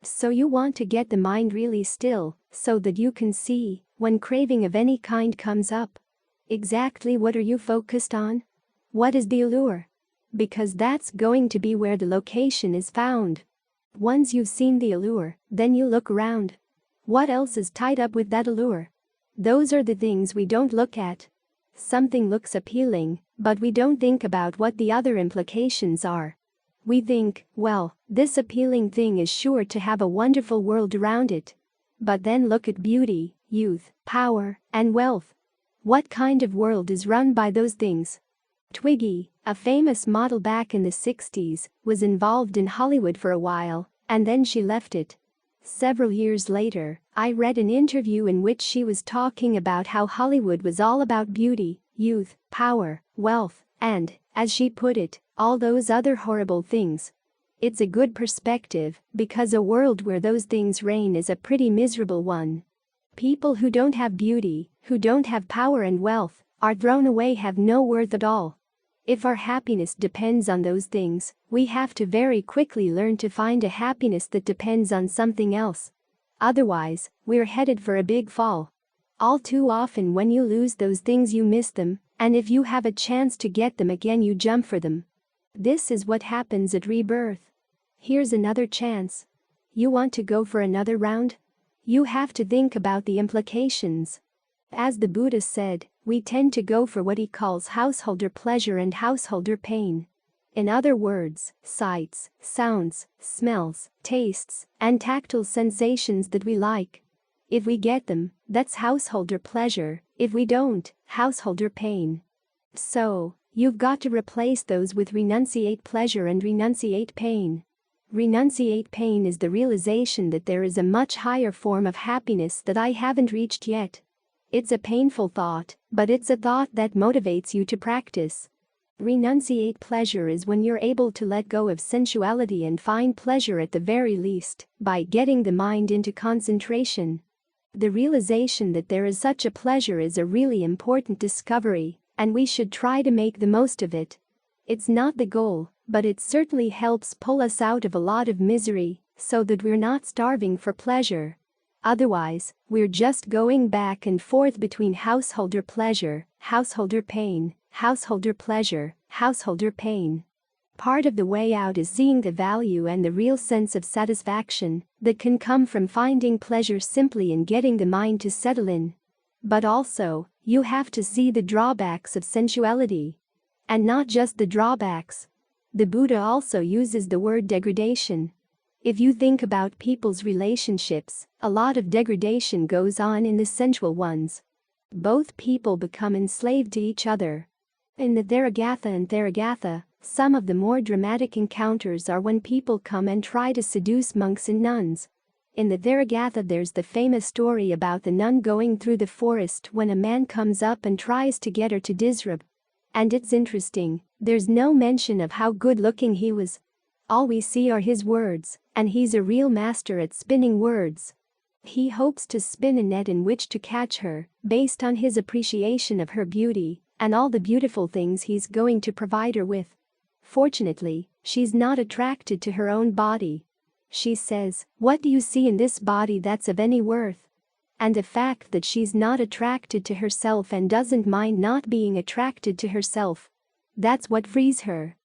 So you want to get the mind really still, so that you can see, when craving of any kind comes up, exactly what are you focused on? What is the allure? Because that's going to be where the location is found. Once you've seen the allure, then you look around. What else is tied up with that allure? Those are the things we don't look at. Something looks appealing, but we don't think about what the other implications are. We think, well, this appealing thing is sure to have a wonderful world around it. But then look at beauty, youth, power, and wealth. What kind of world is run by those things? Twiggy, a famous model back in the 60s, was involved in Hollywood for a while, and then she left it. Several years later, I read an interview in which she was talking about how Hollywood was all about beauty, youth, power, wealth, and, as she put it, all those other horrible things. It's a good perspective, because a world where those things reign is a pretty miserable one. People who don't have beauty, who don't have power and wealth, are thrown away, have no worth at all. If our happiness depends on those things, we have to very quickly learn to find a happiness that depends on something else. Otherwise, we're headed for a big fall. All too often when you lose those things you miss them, and if you have a chance to get them again you jump for them. This is what happens at rebirth. Here's another chance. You want to go for another round? You have to think about the implications. As the Buddha said, we tend to go for what he calls householder pleasure and householder pain. In other words, sights, sounds, smells, tastes, and tactile sensations that we like. If we get them, that's householder pleasure. If we don't, householder pain. So, you've got to replace those with renunciate pleasure and renunciate pain. Renunciate pain is the realization that there is a much higher form of happiness that I haven't reached yet. It's a painful thought, but it's a thought that motivates you to practice. Renunciate pleasure is when you're able to let go of sensuality and find pleasure at the very least, by getting the mind into concentration. The realization that there is such a pleasure is a really important discovery, and we should try to make the most of it. It's not the goal, but it certainly helps pull us out of a lot of misery, so that we're not starving for pleasure. Otherwise, we're just going back and forth between householder pleasure, householder pain, householder pleasure, householder pain. Part of the way out is seeing the value and the real sense of satisfaction that can come from finding pleasure simply in getting the mind to settle in. But also, you have to see the drawbacks of sensuality. And not just the drawbacks. The Buddha also uses the word degradation. If you think about people's relationships, a lot of degradation goes on in the sensual ones. Both people become enslaved to each other. In the Therigatha and Therigatha, some of the more dramatic encounters are when people come and try to seduce monks and nuns. In the Therigatha there's the famous story about the nun going through the forest when a man comes up and tries to get her to disrobe. And it's interesting, there's no mention of how good-looking he was. All we see are his words, and he's a real master at spinning words. He hopes to spin a net in which to catch her, based on his appreciation of her beauty, and all the beautiful things he's going to provide her with. Fortunately, she's not attracted to her own body. She says, "What do you see in this body that's of any worth?" And the fact that she's not attracted to herself and doesn't mind not being attracted to herself, that's what frees her.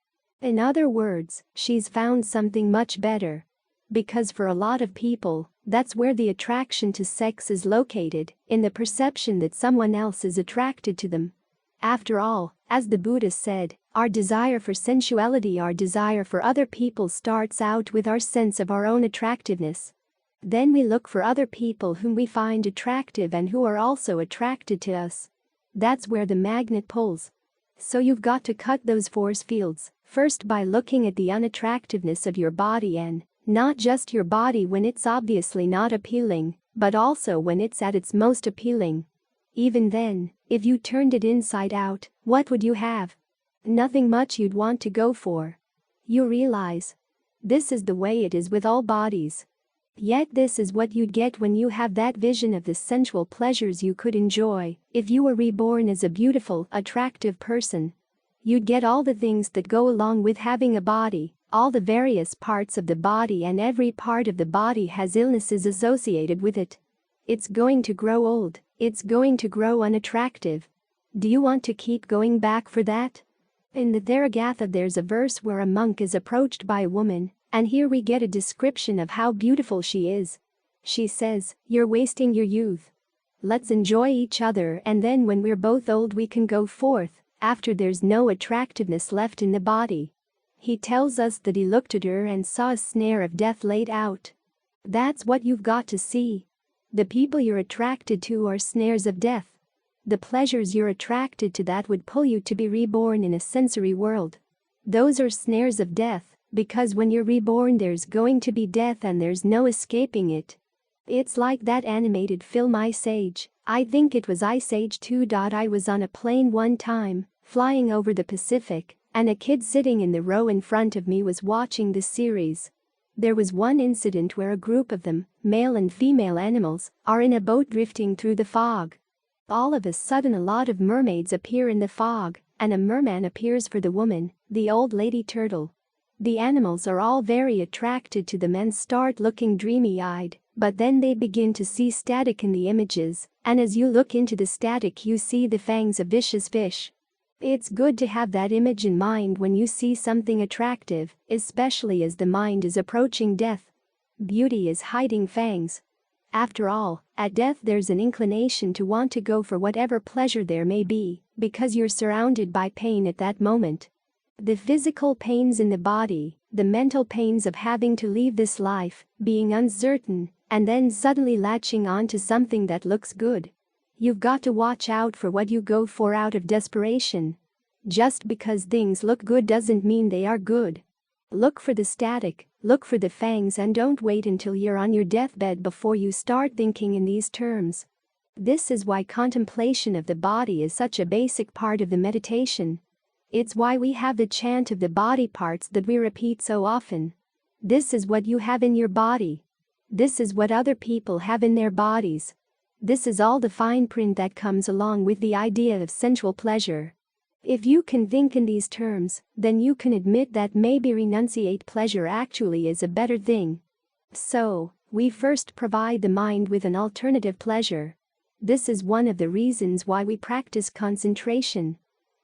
In other words, she's found something much better. Because for a lot of people, that's where the attraction to sex is located, in the perception that someone else is attracted to them. After all, as the Buddha said, our desire for sensuality, our desire for other people starts out with our sense of our own attractiveness. Then we look for other people whom we find attractive and who are also attracted to us. That's where the magnet pulls. So you've got to cut those force fields, first by looking at the unattractiveness of your body, and not just your body when it's obviously not appealing, but also when it's at its most appealing. Even then, if you turned it inside out, what would you have? Nothing much you'd want to go for. You realize? This is the way it is with all bodies. Yet this is what you'd get when you have that vision of the sensual pleasures you could enjoy if you were reborn as a beautiful, attractive person. You'd get all the things that go along with having a body, all the various parts of the body, and every part of the body has illnesses associated with it. It's going to grow old, it's going to grow unattractive. Do you want to keep going back for that? In the Theragatha there's a verse where a monk is approached by a woman, and here we get a description of how beautiful she is. She says, "You're wasting your youth. Let's enjoy each other, and then when we're both old we can go forth, after there's no attractiveness left in the body." He tells us that he looked at her and saw a snare of death laid out. That's what you've got to see. The people you're attracted to are snares of death. The pleasures you're attracted to that would pull you to be reborn in a sensory world. Those are snares of death, because when you're reborn there's going to be death and there's no escaping it. It's like that animated film Ice Age. I think it was Ice Age 2. I was on a plane one time, flying over the Pacific, and a kid sitting in the row in front of me was watching the series. There was one incident where a group of them, male and female animals, are in a boat drifting through the fog. All of a sudden a lot of mermaids appear in the fog, and a merman appears for the woman, the old lady turtle. The animals are all very attracted to them and start looking dreamy-eyed, but then they begin to see static in the images, and as you look into the static you see the fangs of vicious fish. It's good to have that image in mind when you see something attractive, especially as the mind is approaching death. Beauty is hiding fangs. After all, at death there's an inclination to want to go for whatever pleasure there may be, because you're surrounded by pain at that moment. The physical pains in the body, the mental pains of having to leave this life, being uncertain, and then suddenly latching on to something that looks good. You've got to watch out for what you go for out of desperation. Just because things look good doesn't mean they are good. Look for the static, look for the fangs, and don't wait until you're on your deathbed before you start thinking in these terms. This is why contemplation of the body is such a basic part of the meditation. It's why we have the chant of the body parts that we repeat so often. This is what you have in your body. This is what other people have in their bodies. This is all the fine print that comes along with the idea of sensual pleasure. If you can think in these terms, then you can admit that maybe renunciate pleasure actually is a better thing. So, we first provide the mind with an alternative pleasure. This is one of the reasons why we practice concentration.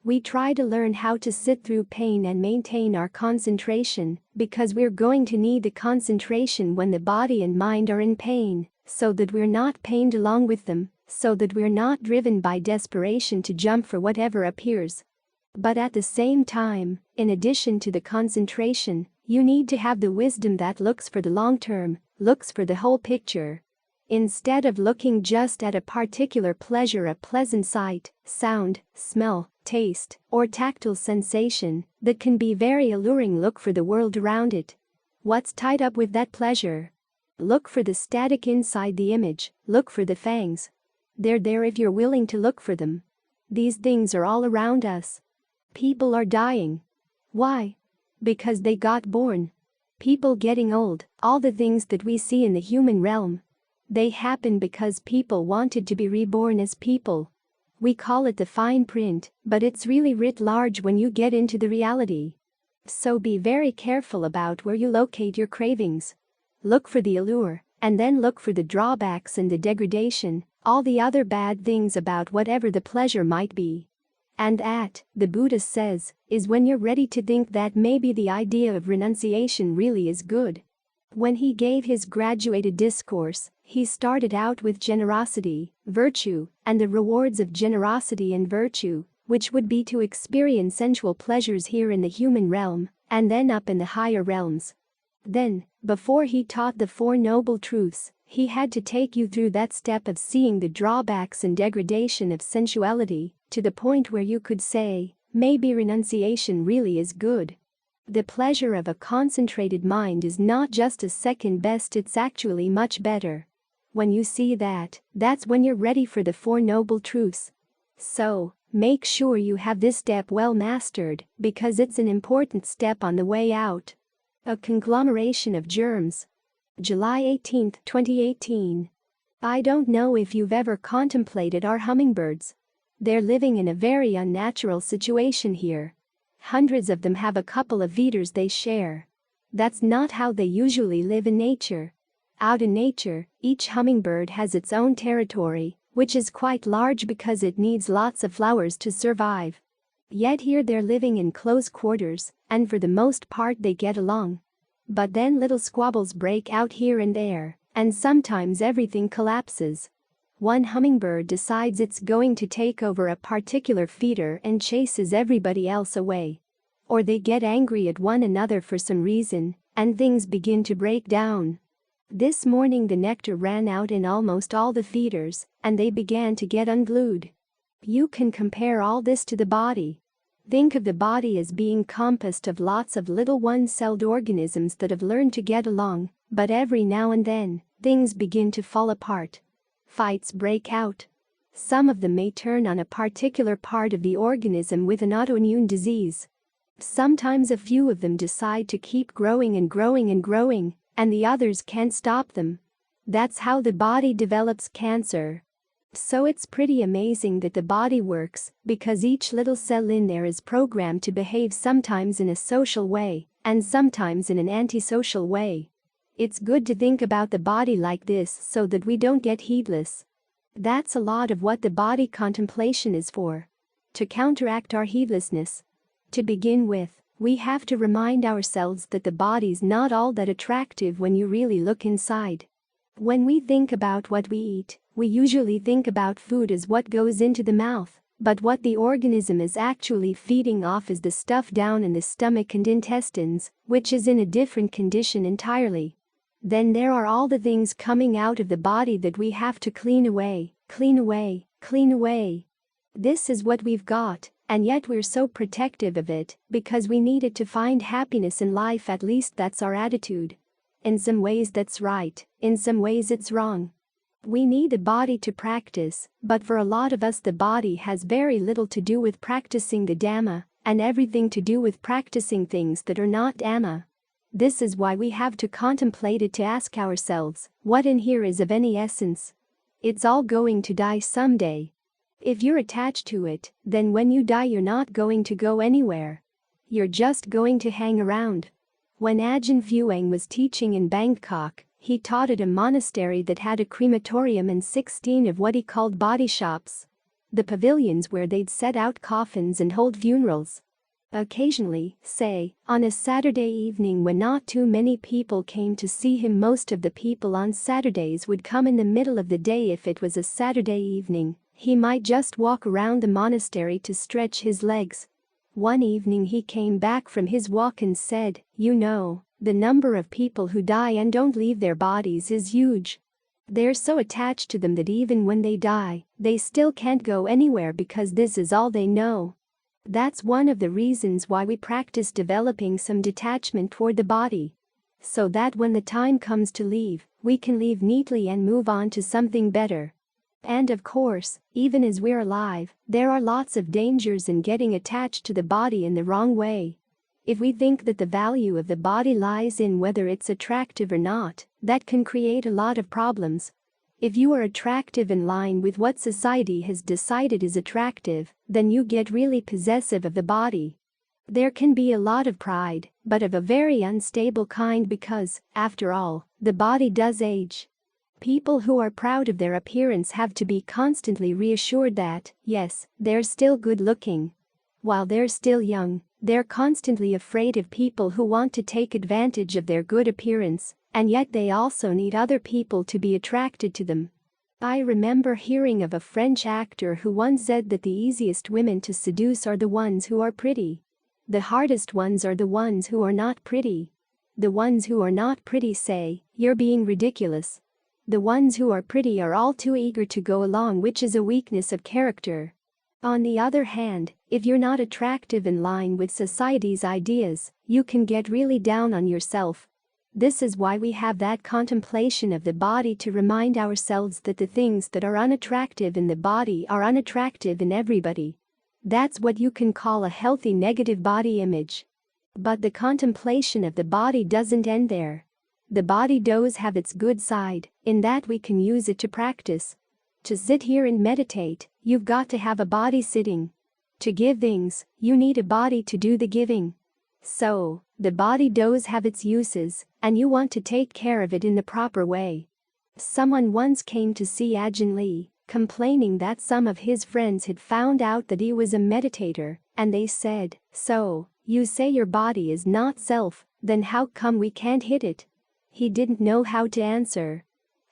We try to learn how to sit through pain and maintain our concentration, because we're going to need the concentration when the body and mind are in pain, so that we're not pained along with them, so that we're not driven by desperation to jump for whatever appears. But at the same time, in addition to the concentration, you need to have the wisdom that looks for the long term, looks for the whole picture. Instead of looking just at a particular pleasure, a pleasant sight, sound, smell, taste, or tactile sensation that can be very alluring, look for the world around it. What's tied up with that pleasure? Look for the static inside the image, look for the fangs. They're there if you're willing to look for them. These things are all around us. People are dying. Why? Because they got born. People getting old, all the things that we see in the human realm. They happen because people wanted to be reborn as people. We call it the fine print, but it's really writ large when you get into the reality. So be very careful about where you locate your cravings. Look for the allure, and then look for the drawbacks and the degradation, all the other bad things about whatever the pleasure might be. And that, the Buddha says, is when you're ready to think that maybe the idea of renunciation really is good. When he gave his graduated discourse, he started out with generosity, virtue, and the rewards of generosity and virtue, which would be to experience sensual pleasures here in the human realm, and then up in the higher realms. Then, before he taught the Four Noble Truths, he had to take you through that step of seeing the drawbacks and degradation of sensuality, to the point where you could say, maybe renunciation really is good. The pleasure of a concentrated mind is not just a second best, it's actually much better. When you see that, that's when you're ready for the Four Noble Truths. So, make sure you have this step well mastered, because it's an important step on the way out. A conglomeration of germs. July 18, 2018. I don't know if you've ever contemplated our hummingbirds. They're living in a very unnatural situation here. Hundreds of them have a couple of feeders they share. That's not how they usually live in nature. Out in nature, each hummingbird has its own territory, which is quite large because it needs lots of flowers to survive. Yet here they're living in close quarters, and for the most part they get along. But then little squabbles break out here and there, and sometimes everything collapses. One hummingbird decides it's going to take over a particular feeder and chases everybody else away. Or they get angry at one another for some reason, and things begin to break down. This morning the nectar ran out in almost all the feeders, and they began to get unglued. You can compare all this to the body. Think of the body as being composed of lots of little one-celled organisms that have learned to get along, but every now and then, things begin to fall apart. Fights break out. Some of them may turn on a particular part of the organism with an autoimmune disease. Sometimes a few of them decide to keep growing and growing and growing, and the others can't stop them. That's how the body develops cancer. So it's pretty amazing that the body works, because each little cell in there is programmed to behave sometimes in a social way, and sometimes in an antisocial way. It's good to think about the body like this so that we don't get heedless. That's a lot of what the body contemplation is for. To counteract our heedlessness. To begin with, we have to remind ourselves that the body's not all that attractive when you really look inside. When we think about what we eat, we usually think about food as what goes into the mouth, but what the organism is actually feeding off is the stuff down in the stomach and intestines, which is in a different condition entirely. Then there are all the things coming out of the body that we have to clean away, clean away, clean away. This is what we've got, and yet we're so protective of it because we need it to find happiness in life. At least that's our attitude. In some ways that's right, in some ways it's wrong. We need the body to practice, but for a lot of us the body has very little to do with practicing the Dhamma, and everything to do with practicing things that are not Dhamma. This is why we have to contemplate it, to ask ourselves, what in here is of any essence? It's all going to die someday. If you're attached to it, then when you die you're not going to go anywhere. You're just going to hang around. When Ajahn Fuang was teaching in Bangkok, he taught at a monastery that had a crematorium and 16 of what he called body shops. The pavilions where they'd set out coffins and hold funerals. Occasionally, say, on a Saturday evening when not too many people came to see him, most of the people on Saturdays would come in the middle of the day. If it was a Saturday evening, he might just walk around the monastery to stretch his legs. One evening he came back from his walk and said, "You know, the number of people who die and don't leave their bodies is huge. They're so attached to them that even when they die, they still can't go anywhere because this is all they know." That's one of the reasons why we practice developing some detachment toward the body. So that when the time comes to leave, we can leave neatly and move on to something better. And of course, even as we're alive, there are lots of dangers in getting attached to the body in the wrong way. If we think that the value of the body lies in whether it's attractive or not, that can create a lot of problems. If you are attractive in line with what society has decided is attractive, then you get really possessive of the body. There can be a lot of pride, but of a very unstable kind because, after all, the body does age. People who are proud of their appearance have to be constantly reassured that, yes, they're still good looking. While they're still young, they're constantly afraid of people who want to take advantage of their good appearance, and yet they also need other people to be attracted to them. I remember hearing of a French actor who once said that the easiest women to seduce are the ones who are pretty. The hardest ones are the ones who are not pretty. The ones who are not pretty say, "You're being ridiculous." The ones who are pretty are all too eager to go along, which is a weakness of character. On the other hand, if you're not attractive in line with society's ideas, you can get really down on yourself. This is why we have that contemplation of the body, to remind ourselves that the things that are unattractive in the body are unattractive in everybody. That's what you can call a healthy negative body image. But the contemplation of the body doesn't end there. The body does have its good side, in that we can use it to practice. To sit here and meditate, you've got to have a body sitting. To give things, you need a body to do the giving. So, the body does have its uses, and you want to take care of it in the proper way. Someone once came to see Ajahn Lee, complaining that some of his friends had found out that he was a meditator, and they said, "So, you say your body is not self, then how come we can't hit it?" He didn't know how to answer.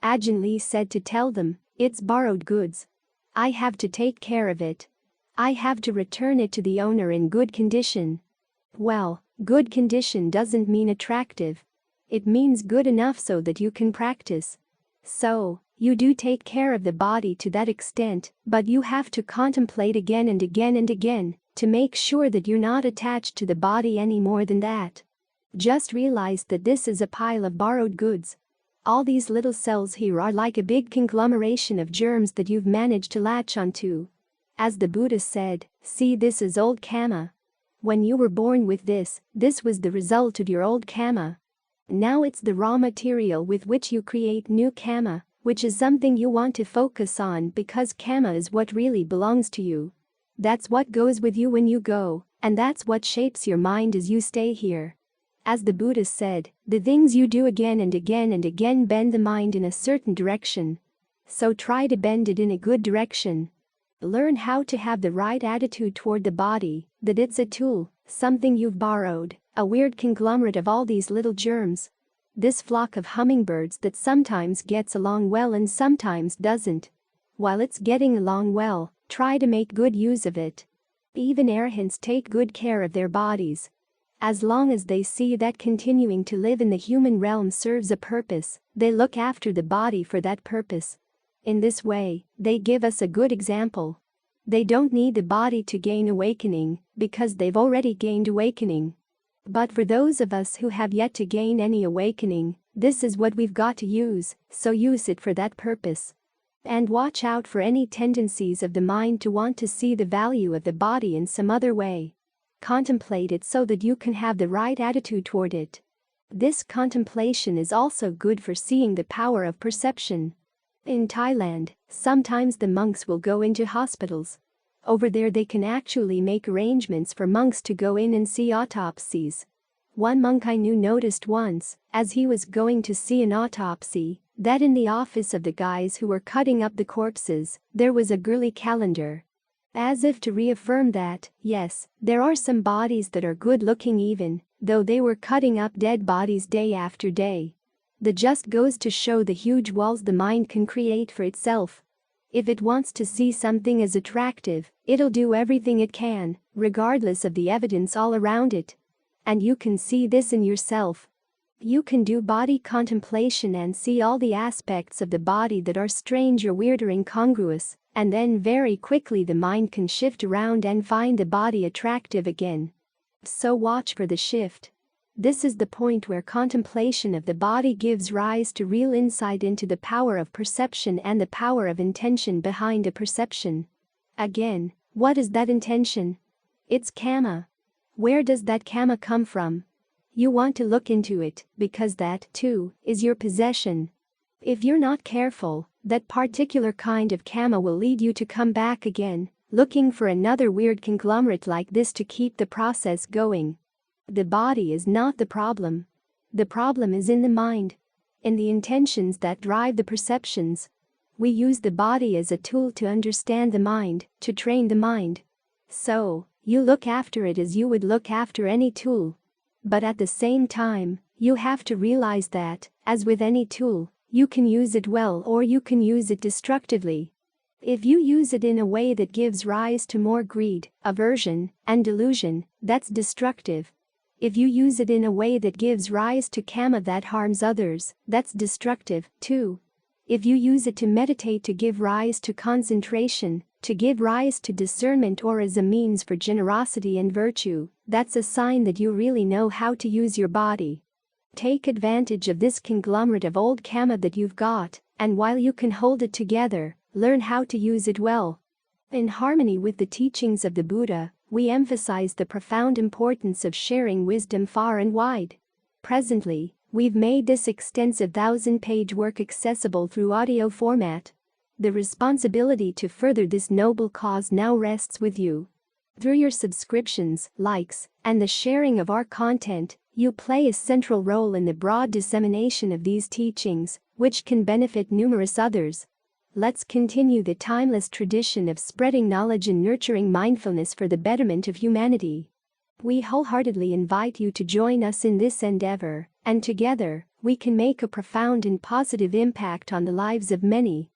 Ajahn Lee said to tell them, "It's borrowed goods. I have to take care of it. I have to return it to the owner in good condition." Well, good condition doesn't mean attractive. It means good enough so that you can practice. So, you do take care of the body to that extent, but you have to contemplate again and again and again to make sure that you're not attached to the body any more than that. Just realize that this is a pile of borrowed goods. All these little cells here are like a big conglomeration of germs that you've managed to latch onto. As the Buddha said, "See, this is old karma. When you were born with this was the result of your old karma. Now it's the raw material with which you create new karma, which is something you want to focus on, because karma is what really belongs to you. That's what goes with you when you go, and that's what shapes your mind as you stay here." As the Buddha said, the things you do again and again and again bend the mind in a certain direction. So try to bend it in a good direction. Learn how to have the right attitude toward the body, that it's a tool, something you've borrowed, a weird conglomerate of all these little germs. This flock of hummingbirds that sometimes gets along well and sometimes doesn't. While it's getting along well, try to make good use of it. Even arahants take good care of their bodies. As long as they see that continuing to live in the human realm serves a purpose, they look after the body for that purpose. In this way, they give us a good example. They don't need the body to gain awakening, because they've already gained awakening. But for those of us who have yet to gain any awakening, this is what we've got to use, so use it for that purpose. And watch out for any tendencies of the mind to want to see the value of the body in some other way. Contemplate it so that you can have the right attitude toward it. This contemplation is also good for seeing the power of perception. In Thailand, sometimes the monks will go into hospitals. Over there they can actually make arrangements for monks to go in and see autopsies. One monk I knew noticed once, as he was going to see an autopsy, that in the office of the guys who were cutting up the corpses, there was a girly calendar. As if to reaffirm that, yes, there are some bodies that are good looking even though they were cutting up dead bodies day after day. That just goes to show the huge walls the mind can create for itself. If it wants to see something as attractive, it'll do everything it can, regardless of the evidence all around it. And you can see this in yourself. You can do body contemplation and see all the aspects of the body that are strange or weird or incongruous, and then very quickly the mind can shift around and find the body attractive again. So watch for the shift. This is the point where contemplation of the body gives rise to real insight into the power of perception and the power of intention behind a perception. Again, what is that intention? It's karma. Where does that karma come from? You want to look into it, because that, too, is your possession. If you're not careful, that particular kind of karma will lead you to come back again, looking for another weird conglomerate like this to keep the process going. The body is not the problem. The problem is in the mind. in the intentions that drive the perceptions. We use the body as a tool to understand the mind, to train the mind. So, you look after it as you would look after any tool. But at the same time, you have to realize that, as with any tool, you can use it well or you can use it destructively. If you use it in a way that gives rise to more greed, aversion, and delusion, that's destructive. If you use it in a way that gives rise to kama that harms others, that's destructive, too. If you use it to meditate to give rise to concentration, to give rise to discernment or as a means for generosity and virtue, that's a sign that you really know how to use your body. Take advantage of this conglomerate of old kama that you've got, and while you can hold it together, learn how to use it well. In harmony with the teachings of the Buddha, we emphasize the profound importance of sharing wisdom far and wide. Presently, we've made this extensive 1,000-page work accessible through audio format. The responsibility to further this noble cause now rests with you. Through your subscriptions, likes, and the sharing of our content, you play a central role in the broad dissemination of these teachings, which can benefit numerous others. Let's continue the timeless tradition of spreading knowledge and nurturing mindfulness for the betterment of humanity. We wholeheartedly invite you to join us in this endeavor, and together, we can make a profound and positive impact on the lives of many.